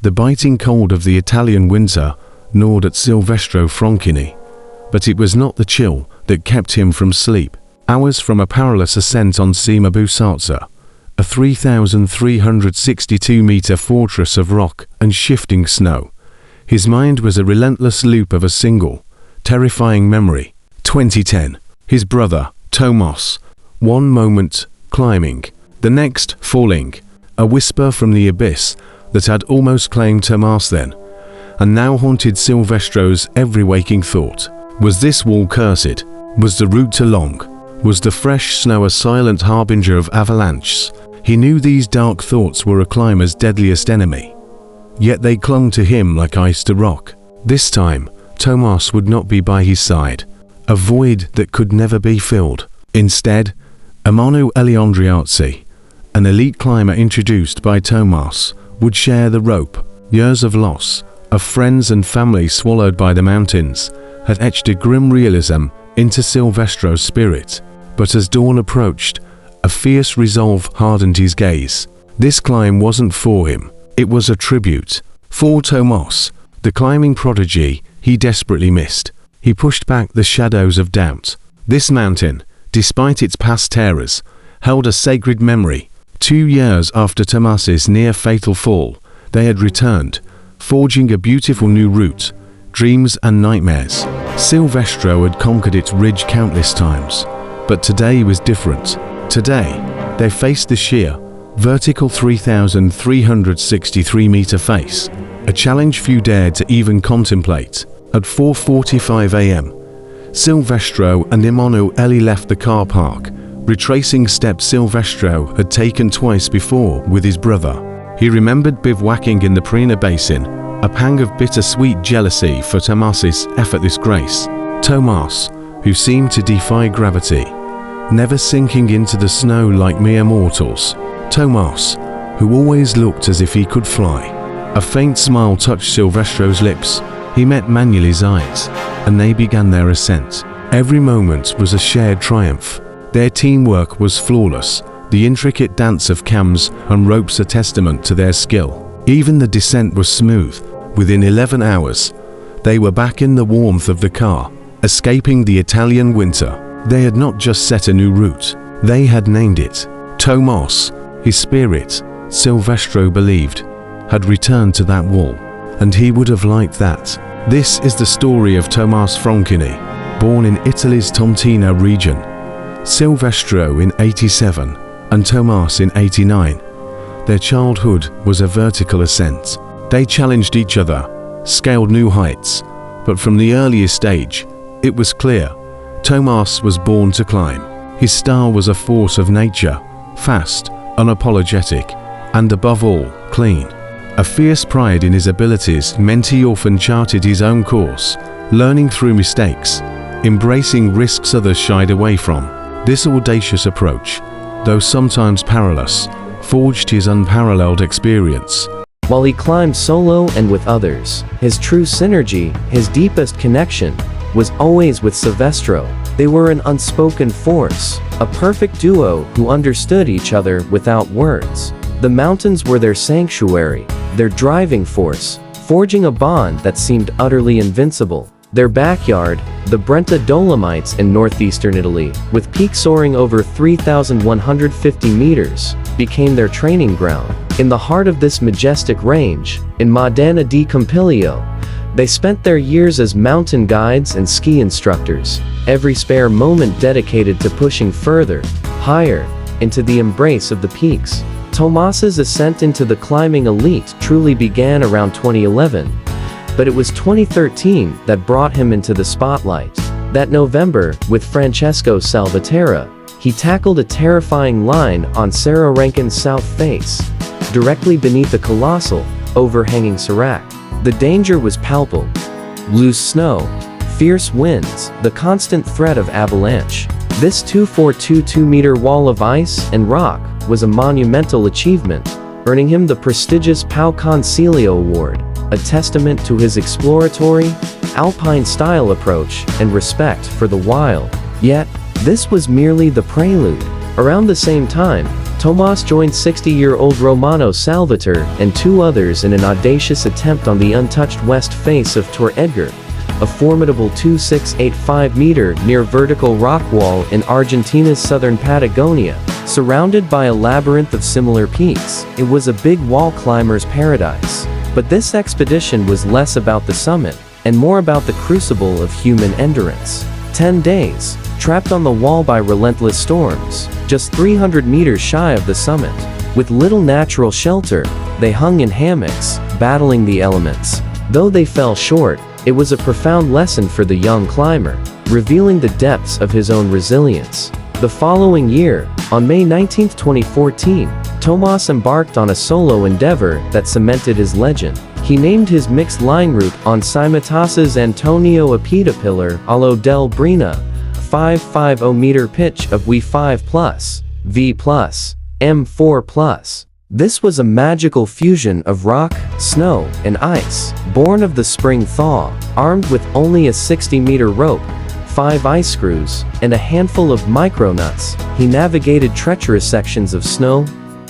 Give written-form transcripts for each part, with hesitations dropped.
The biting cold of the Italian winter gnawed at Sylvestro Franchini, but it was not the chill that kept him from sleep. Hours from a perilous ascent on Cima Busazza, a 3,362-meter fortress of rock and shifting snow, his mind was a relentless loop of a single, terrifying memory. 2010. His brother, Tomas. One moment, climbing, the next, falling. A whisper from the abyss that had almost claimed Tomas then, and now haunted Sylvestro's every waking thought. Was this wall cursed? Was the route too long? Was the fresh snow a silent harbinger of avalanches? He knew these dark thoughts were a climber's deadliest enemy. Yet they clung to him like ice to rock. This time, Tomas would not be by his side, a void that could never be filled. Instead, Emmanuel Eliandriazzi, an elite climber introduced by Tomas, would share the rope. Years of loss, of friends and family swallowed by the mountains, had etched a grim realism into Sylvestro's spirit. But as dawn approached, a fierce resolve hardened his gaze. This climb wasn't for him. It was a tribute. For Tomas, the climbing prodigy he desperately missed. He pushed back the shadows of doubt. This mountain, despite its past terrors, held a sacred memory. 2 years after Tomas's near-fatal fall, they had returned, forging a beautiful new route, dreams and nightmares. Sylvestro had conquered its ridge countless times, but today was different. Today, they faced the sheer, vertical 3,363-meter face, a challenge few dared to even contemplate. At 4:45 a.m., Sylvestro and Emmanuel left the car park, retracing steps Sylvestro had taken twice before with his brother. He remembered bivouacking in the Prina Basin, a pang of bittersweet jealousy for Tomas's effortless grace. Tomas, who seemed to defy gravity, never sinking into the snow like mere mortals. Tomas, who always looked as if he could fly. A faint smile touched Sylvestro's lips. He met Manuel's eyes, and they began their ascent. Every moment was a shared triumph. Their teamwork was flawless, the intricate dance of cams and ropes a testament to their skill. Even the descent was smooth. Within 11 hours, they were back in the warmth of the car, escaping the Italian winter. They had not just set a new route, they had named it. Tomas, his spirit, Sylvestro believed, had returned to that wall, and he would have liked that. This is the story of Tomas Franchini, born in Italy's Tontina region. Sylvestro in '87 and Tomas in '89. Their childhood was a vertical ascent. They challenged each other, scaled new heights, but from the earliest age, it was clear, Tomas was born to climb. His style was a force of nature, fast, unapologetic, and above all, clean. A fierce pride in his abilities meant he often charted his own course, learning through mistakes, embracing risks others shied away from. This audacious approach, though sometimes perilous, forged his unparalleled experience. While he climbed solo and with others, his true synergy, his deepest connection, was always with Sylvestro. They were an unspoken force, a perfect duo who understood each other without words. The mountains were their sanctuary, their driving force, forging a bond that seemed utterly invincible. Their backyard, the Brenta Dolomites in northeastern Italy, with peaks soaring over 3,150 meters, became their training ground. In the heart of this majestic range, in Modena di Campiglio, they spent their years as mountain guides and ski instructors, every spare moment dedicated to pushing further, higher, into the embrace of the peaks. Tomas's ascent into the climbing elite truly began around 2011, but it was 2013 that brought him into the spotlight. That November, with Francesco Salvaterra, he tackled a terrifying line on Sararenca's south face, directly beneath the colossal, overhanging Serac. The danger was palpable. Loose snow, fierce winds, the constant threat of avalanche. This 2,422-meter wall of ice and rock was a monumental achievement, earning him the prestigious Pau Consiglio Award, a testament to his exploratory, alpine-style approach and respect for the wild. Yet, this was merely the prelude. Around the same time, Tomas joined 60-year-old Romano Salvatore and 2 others in an audacious attempt on the untouched west face of Tor Edgar, a formidable 2,685-meter near-vertical rock wall in Argentina's southern Patagonia, surrounded by a labyrinth of similar peaks. It was a big wall climber's paradise. But this expedition was less about the summit, and more about the crucible of human endurance. 10 days, trapped on the wall by relentless storms, just 300 meters shy of the summit. With little natural shelter, they hung in hammocks, battling the elements. Though they fell short, it was a profound lesson for the young climber, revealing the depths of his own resilience. The following year, on May 19, 2014, Tomas embarked on a solo endeavor that cemented his legend. He named his mixed line route on Cimitas's Antonio Apita pillar Allo del Brina, 550-meter pitch of W5+, V+, M4+. This was a magical fusion of rock, snow, and ice, born of the spring thaw. Armed with only a 60-meter rope, 5 ice screws, and a handful of micronuts, he navigated treacherous sections of snow,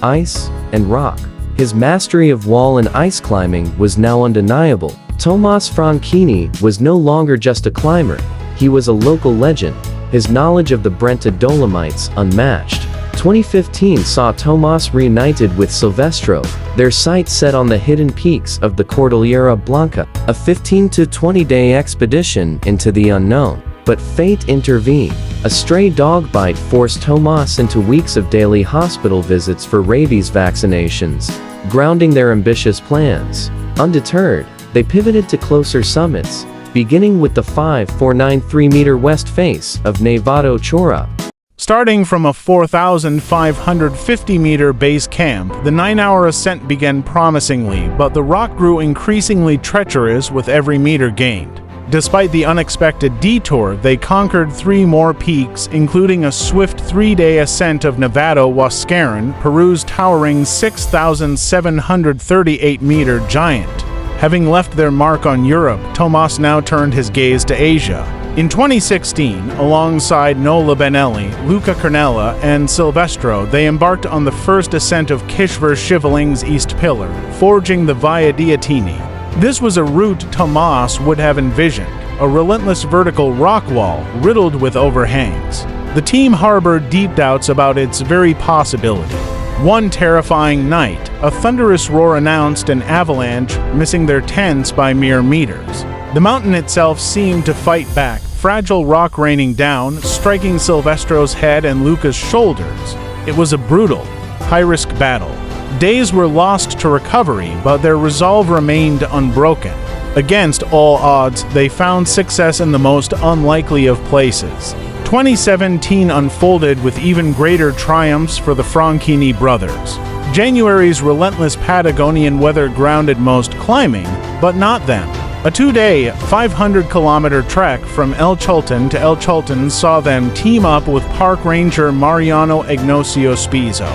ice, and rock. His mastery of wall and ice climbing was now undeniable. Tomas Franchini was no longer just a climber, he was a local legend, his knowledge of the Brenta Dolomites unmatched. 2015 saw Tomas reunited with Sylvestro, their sights set on the hidden peaks of the Cordillera Blanca, a 15 to 20-day expedition into the unknown. But fate intervened. A stray dog bite forced Tomas into weeks of daily hospital visits for rabies vaccinations, grounding their ambitious plans. Undeterred, they pivoted to closer summits, beginning with the 5,493-meter west face of Nevado Chora. Starting from a 4,550-meter base camp, the 9-hour ascent began promisingly, but the rock grew increasingly treacherous with every meter gained. Despite the unexpected detour, they conquered 3 more peaks, including a swift 3-day ascent of Nevado Huascaran, Peru's towering 6,738-meter giant. Having left their mark on Europe, Tomas now turned his gaze to Asia. In 2016, alongside Nola Benelli, Luca Cornella, and Sylvestro, they embarked on the first ascent of Kishvar Shivaling's East Pillar, forging the Via Diatini. This was a route Tomas would have envisioned, a relentless vertical rock wall riddled with overhangs. The team harbored deep doubts about its very possibility. One terrifying night, a thunderous roar announced an avalanche, missing their tents by mere meters. The mountain itself seemed to fight back, fragile rock raining down, striking Sylvestro's head and Luca's shoulders. It was a brutal, high-risk battle. Days were lost to recovery, but their resolve remained unbroken. Against all odds, they found success in the most unlikely of places. 2017 unfolded with even greater triumphs for the Franchini brothers. January's relentless Patagonian weather grounded most climbing, but not them. A 2-day, 500-kilometer trek from El Chulten to El Chulten saw them team up with park ranger Mariano Ignacio Spizo.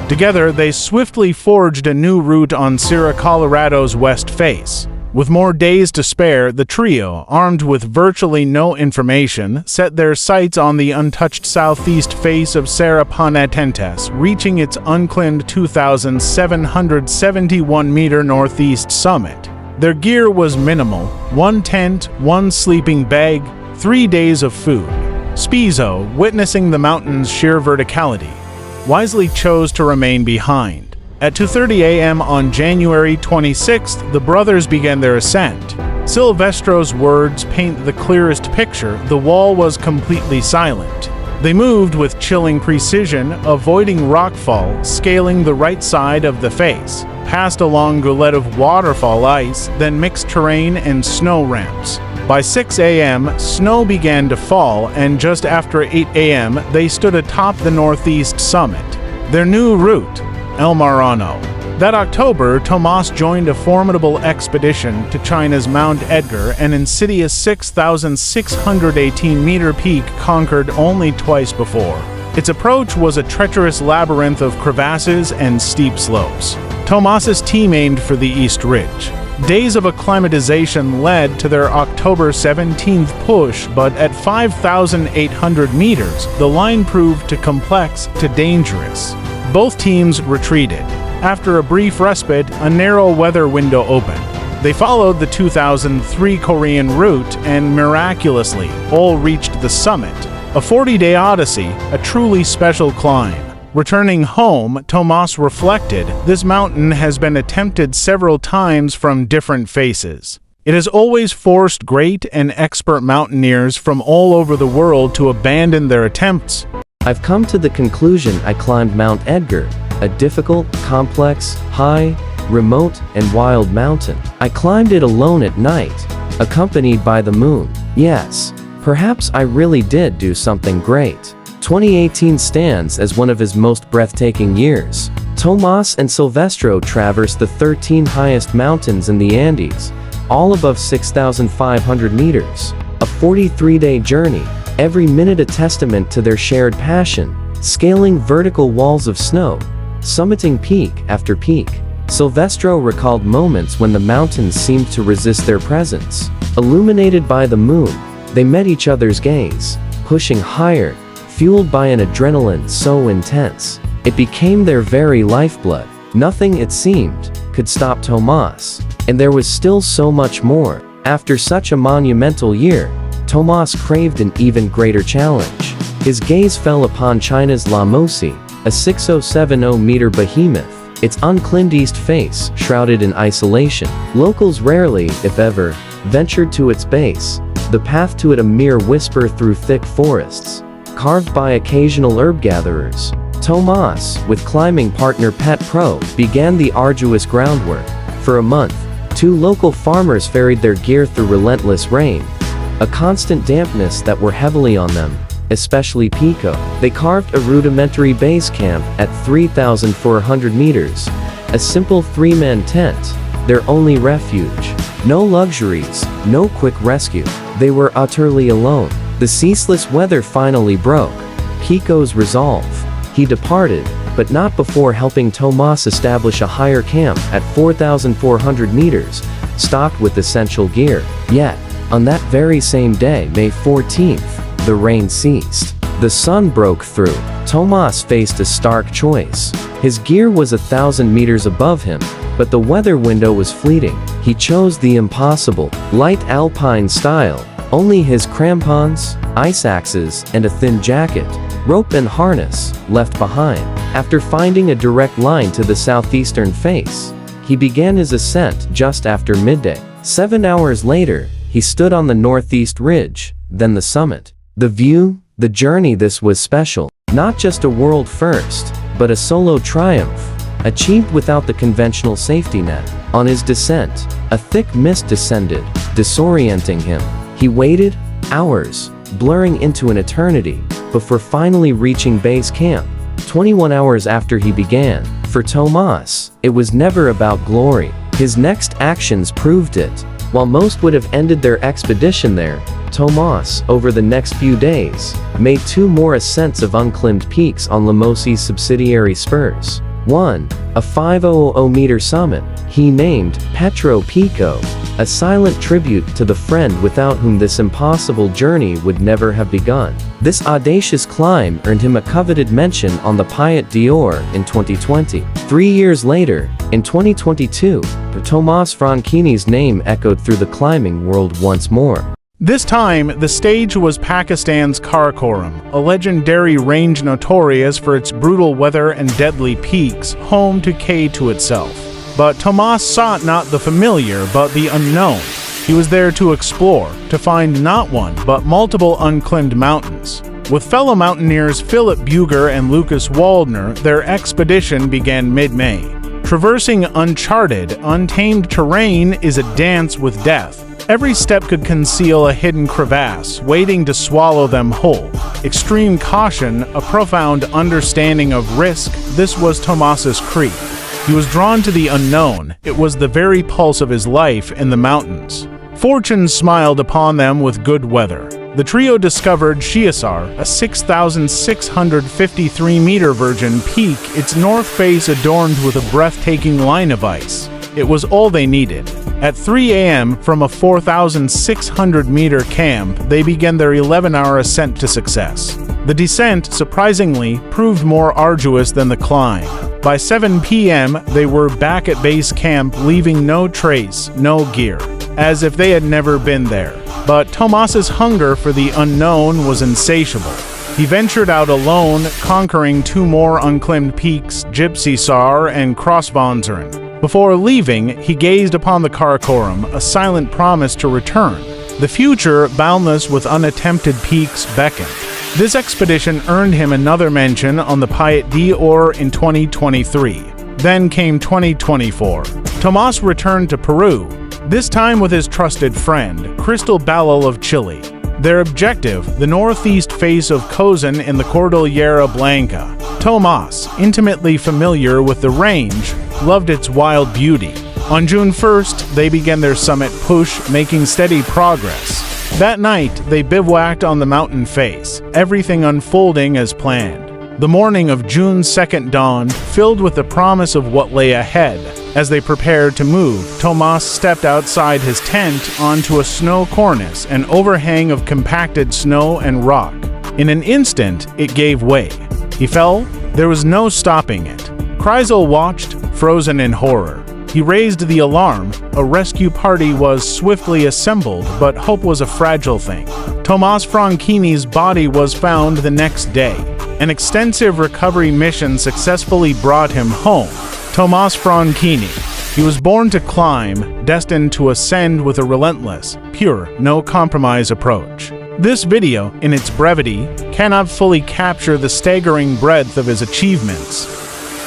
Together, they swiftly forged a new route on Sierra Colorado's west face. With more days to spare, the trio, armed with virtually no information, set their sights on the untouched southeast face of Serra Penitentes, reaching its unclimbed 2,771-meter northeast summit. Their gear was minimal: 1 tent, 1 sleeping bag, 3 days of food. Spizo, witnessing the mountain's sheer verticality, wisely chose to remain behind. At 2:30 a.m. on January 26th, the brothers began their ascent. Sylvestro's words paint the clearest picture: the wall was completely silent. They moved with chilling precision, avoiding rockfall, scaling the right side of the face, passed along goulet of waterfall ice, then mixed terrain and snow ramps. By 6 a.m., snow began to fall, and just after 8 a.m., they stood atop the northeast summit. Their new route, El Marrano. That October, Tomas joined a formidable expedition to China's Mount Edgar, an insidious 6,618-meter peak conquered only twice before. Its approach was a treacherous labyrinth of crevasses and steep slopes. Tomas's team aimed for the East Ridge. Days of acclimatization led to their October 17th push, but at 5,800 meters, the line proved too complex to dangerous. Both teams retreated. After a brief respite, a narrow weather window opened. They followed the 2003 Korean route and miraculously all reached the summit. A 40-day odyssey, a truly special climb. Returning home, Tomas reflected, this mountain has been attempted several times from different faces. It has always forced great and expert mountaineers from all over the world to abandon their attempts. I've come to the conclusion I climbed Mount Edgar, a difficult, complex, high, remote, and wild mountain. I climbed it alone at night, accompanied by the moon. Yes, perhaps I really did do something great. 2018 stands as one of his most breathtaking years. Tomas and Sylvestro traversed the 13 highest mountains in the Andes, all above 6,500 meters. A 43-day journey, every minute a testament to their shared passion, scaling vertical walls of snow, summiting peak after peak. Sylvestro recalled moments when the mountains seemed to resist their presence. Illuminated by the moon, they met each other's gaze, pushing higher, fueled by an adrenaline so intense, it became their very lifeblood. Nothing, it seemed, could stop Tomas. And there was still so much more. After such a monumental year, Tomas craved an even greater challenge. His gaze fell upon China's Lamosi, a 6,070-meter behemoth, its unclimbed east face shrouded in isolation. Locals rarely, if ever, ventured to its base, the path to it a mere whisper through thick forests, carved by occasional herb gatherers. Tomas, with climbing partner Pet Pro, began the arduous groundwork. For a month, 2 local farmers ferried their gear through relentless rain, a constant dampness that wore heavily on them, especially Pico. They carved a rudimentary base camp at 3,400 meters, a simple 3-man tent, their only refuge. No luxuries, no quick rescue. They were utterly alone. The ceaseless weather finally broke Pico's resolve. He departed, but not before helping Tomas establish a higher camp at 4,400 meters, stocked with essential gear. Yet, on that very same day, May 14th, the rain ceased. The sun broke through. Tomas faced a stark choice. His gear was 1,000 meters above him, but the weather window was fleeting. He chose the impossible, light alpine style. Only his crampons, ice axes, and a thin jacket, rope and harness, left behind. After finding a direct line to the southeastern face, he began his ascent just after midday. 7 hours later, he stood on the northeast ridge, then the summit. The view, the journey, this was special. Not just a world first, but a solo triumph, achieved without the conventional safety net. On his descent, a thick mist descended, disorienting him. He waited, hours, blurring into an eternity, before finally reaching base camp. 21 hours after he began, for Tomas, it was never about glory. His next actions proved it. While most would have ended their expedition there, Tomas, over the next few days, made 2 more ascents of unclimbed peaks on Lamosi's subsidiary spurs. One, a 5,000-meter summit, he named Petro Pico, a silent tribute to the friend without whom this impossible journey would never have begun. This audacious climb earned him a coveted mention on the Piat d'Or in 2020. 3 years later, in 2022, Tomas Franchini's name echoed through the climbing world once more. This time, the stage was Pakistan's Karakoram, a legendary range notorious for its brutal weather and deadly peaks, home to K2 itself. But Tomas sought not the familiar, but the unknown. He was there to explore, to find not one, but multiple unclimbed mountains. With fellow mountaineers Philip Buger and Lucas Waldner, their expedition began mid-May. Traversing uncharted, untamed terrain is a dance with death. Every step could conceal a hidden crevasse, waiting to swallow them whole. Extreme caution, a profound understanding of risk, this was Tomas's creed. He was drawn to the unknown. It was the very pulse of his life in the mountains. Fortune smiled upon them with good weather. The trio discovered Shiasar, a 6,653-meter virgin peak, its north face adorned with a breathtaking line of ice. It was all they needed. At 3 a.m., from a 4,600-meter camp, they began their 11-hour ascent to success. The descent, surprisingly, proved more arduous than the climb. By 7 p.m., they were back at base camp, leaving no trace, no gear, as if they had never been there. But Tomas's hunger for the unknown was insatiable. He ventured out alone, conquering 2 more unclimbed peaks, Gypsy Sar and Crossvanzeren. Before leaving, he gazed upon the Karakorum, a silent promise to return. The future, boundless with unattempted peaks, beckoned. This expedition earned him another mention on the Piet d'Or in 2023. Then came 2024. Tomas returned to Peru, this time with his trusted friend, Crystal Ballal of Chile. Their objective, the northeast face of Kosan in the Cordillera Blanca. Tomas, intimately familiar with the range, loved its wild beauty. On June 1st, they began their summit push, making steady progress. That night, they bivouacked on the mountain face, everything unfolding as planned. The morning of June 2nd dawned, filled with the promise of what lay ahead. As they prepared to move, Tomas stepped outside his tent onto a snow cornice, an overhang of compacted snow and rock. In an instant, it gave way. He fell. There was no stopping it. Kreisel watched, frozen in horror. He raised the alarm. A rescue party was swiftly assembled, but hope was a fragile thing. Tomas Franchini's body was found the next day. An extensive recovery mission successfully brought him home. Tomas Franchini. He was born to climb, destined to ascend with a relentless, pure, no-compromise approach. This video, in its brevity, cannot fully capture the staggering breadth of his achievements.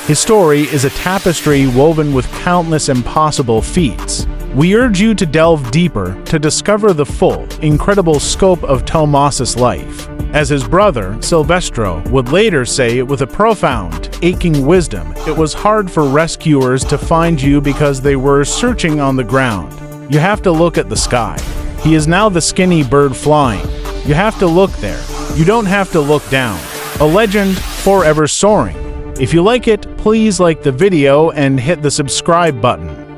His story is a tapestry woven with countless impossible feats. We urge you to delve deeper to discover the full, incredible scope of Tomas's life. As his brother, Sylvestro, would later say with a profound, aching wisdom, it was hard for rescuers to find you because they were searching on the ground. You have to look at the sky. He is now the skinny bird flying. You have to look there. You don't have to look down. A legend forever soaring. If you like it, please like the video and hit the subscribe button.